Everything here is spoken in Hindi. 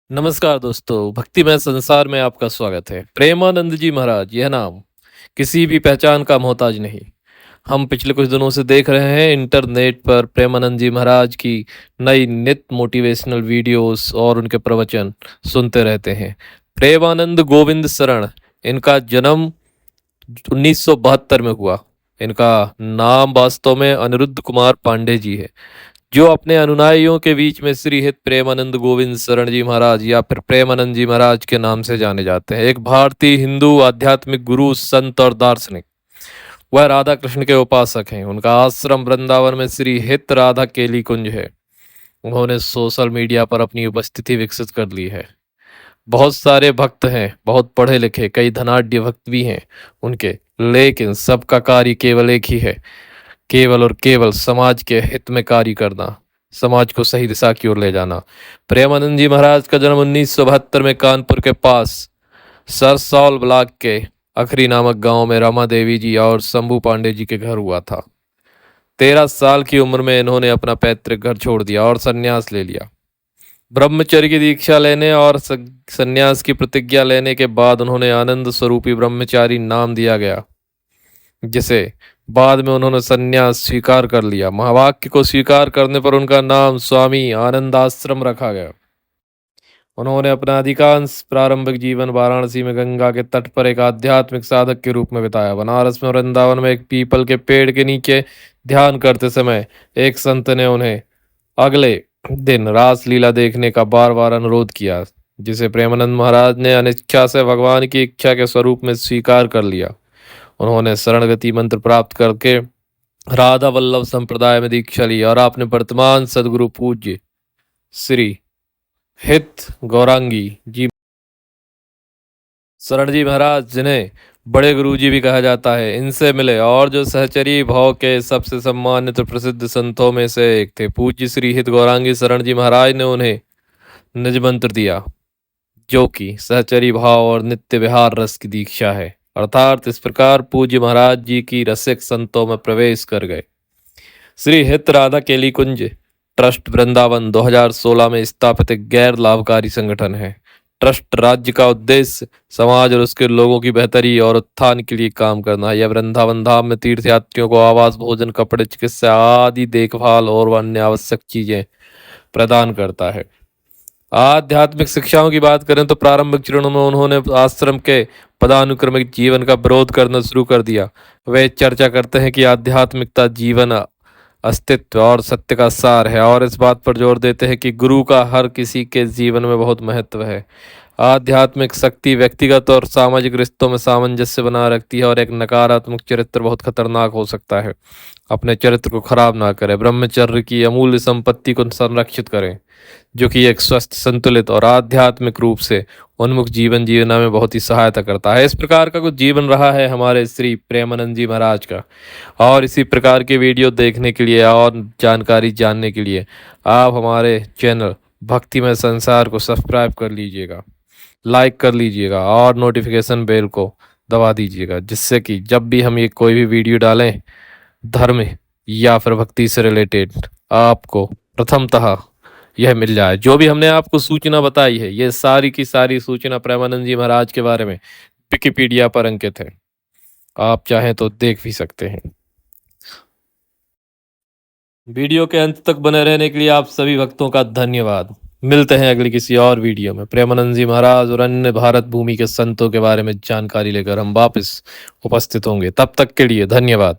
नमस्कार दोस्तों, भक्तिमय संसार में आपका स्वागत है। प्रेमानंद जी महाराज यह नाम किसी भी पहचान का मोहताज नहीं। हम पिछले कुछ दिनों से देख रहे हैं इंटरनेट पर प्रेमानंद जी महाराज की नई नित्य मोटिवेशनल वीडियोस और उनके प्रवचन सुनते रहते हैं। प्रेमानंद गोविंद शरण, इनका जन्म 1972 में हुआ। इनका नाम वास्तव में अनिरुद्ध कुमार पांडे जी है, जो अपने अनुयायियों के बीच में श्री हित प्रेमानंद गोविंद शरण जी महाराज या फिर प्रेमानंद जी महाराज के नाम से जाने जाते हैं। एक भारतीय हिंदू आध्यात्मिक गुरु, संत और दार्शनिक। वह राधा कृष्ण के उपासक हैं। उनका आश्रम वृंदावन में श्री हित राधा केली कुंज है। उन्होंने सोशल मीडिया पर अपनी उपस्थिति विकसित कर ली है। बहुत सारे भक्त हैं, बहुत पढ़े लिखे, कई धनाढ्य भक्त भी हैं उनके, लेकिन सबका कार्य केवल एक ही है, केवल और केवल समाज के हित में कार्य करना, समाज को सही दिशा की ओर ले जाना। प्रेमानंद जी महाराज का जन्म 1972 में कानपुर के पास सरसौल ब्लॉक के अखरी नामक गांव में रमा देवी जी और शंभू पांडे जी के घर हुआ था। 13 साल की उम्र में इन्होंने अपना पैतृक घर छोड़ दिया और संन्यास ले लिया। ब्रह्मचर्य की दीक्षा लेने और संन्यास की प्रतिज्ञा लेने के बाद उन्होंने आनंद स्वरूपी ब्रह्मचारी नाम दिया गया, जिसे बाद में उन्होंने संन्यास स्वीकार कर लिया। महावाक्य को स्वीकार करने पर उनका नाम स्वामी आनंदाश्रम रखा गया। उन्होंने अपना अधिकांश प्रारंभिक जीवन वाराणसी में गंगा के तट पर एक आध्यात्मिक साधक के रूप में बिताया। बनारस में वृंदावन में एक पीपल के पेड़ के नीचे ध्यान करते समय एक संत ने उन्हें अगले दिन रासलीला देखने का बार बार अनुरोध किया, जिसे प्रेमानंद महाराज ने अनिच्छा से भगवान की इच्छा के स्वरूप में स्वीकार कर लिया। उन्होंने शरणगति मंत्र प्राप्त करके राधा वल्लभ संप्रदाय में दीक्षा ली और आपने वर्तमान सदगुरु पूज्य श्री हित गौरांगी जी शरण जी महाराज, जिन्हें बड़े गुरु जी भी कहा जाता है, इनसे मिले और जो सहचरी भाव के सबसे सम्मानित और प्रसिद्ध संतों में से एक थे। पूज्य श्री हित गौरांगी शरण जी महाराज ने उन्हें निज मंत्र दिया, जो कि सहचरी भाव और नित्य विहार रस की दीक्षा है। अर्थात इस प्रकार पूज्य महाराज जी की रसिक संतों में प्रवेश कर गए। श्री हित राधा केली कुंज ट्रस्ट वृंदावन 2016 में स्थापित एक गैर लाभकारी संगठन है। ट्रस्ट राज्य का उद्देश्य समाज और उसके लोगों की बेहतरी और उत्थान के लिए काम करना है। यह वृंदावन धाम में तीर्थयात्रियों को आवास, भोजन, कपड़े, चिकित्सा आदि देखभाल और अन्य आवश्यक चीजें प्रदान करता है। आध्यात्मिक शिक्षाओं की बात करें तो प्रारंभिक चरणों में उन्होंने आश्रम के पदानुक्रमिक जीवन का विरोध करना शुरू कर दिया। वे चर्चा करते हैं कि आध्यात्मिकता जीवन, अस्तित्व और सत्य का सार है, और इस बात पर जोर देते हैं कि गुरु का हर किसी के जीवन में बहुत महत्व है। आध्यात्मिक शक्ति व्यक्तिगत और सामाजिक रिश्तों में सामंजस्य बना रखती है, और एक नकारात्मक चरित्र बहुत खतरनाक हो सकता है। अपने चरित्र को खराब ना करें, ब्रह्मचर्य की अमूल्य संपत्ति को संरक्षित करें, जो कि एक स्वस्थ, संतुलित और आध्यात्मिक रूप से उन्मुख जीवन जीना में बहुत ही सहायता करता है। इस प्रकार का कुछ जीवन रहा है हमारे श्री प्रेमानंद जी महाराज का, और इसी प्रकार के वीडियो देखने के लिए और जानकारी जानने के लिए आप हमारे चैनल भक्तिमय संसार को सब्सक्राइब कर लीजिएगा, लाइक कर लीजिएगा और नोटिफिकेशन बेल को दबा दीजिएगा, जिससे कि जब भी हम ये कोई भी वीडियो डालें धर्म या फिर भक्ति से रिलेटेड, आपको प्रथमतः यह मिल जाए। जो भी हमने आपको सूचना बताई है, ये सारी की सारी सूचना प्रेमानंद जी महाराज के बारे में विकिपीडिया पर अंकित है। आप चाहें तो देख भी सकते हैं। वीडियो के अंत तक बने रहने के लिए आप सभी भक्तों का धन्यवाद। मिलते हैं अगली किसी और वीडियो में। प्रेमानंद जी महाराज और अन्य भारत भूमि के संतों के बारे में जानकारी लेकर हम वापस उपस्थित होंगे। तब तक के लिए धन्यवाद।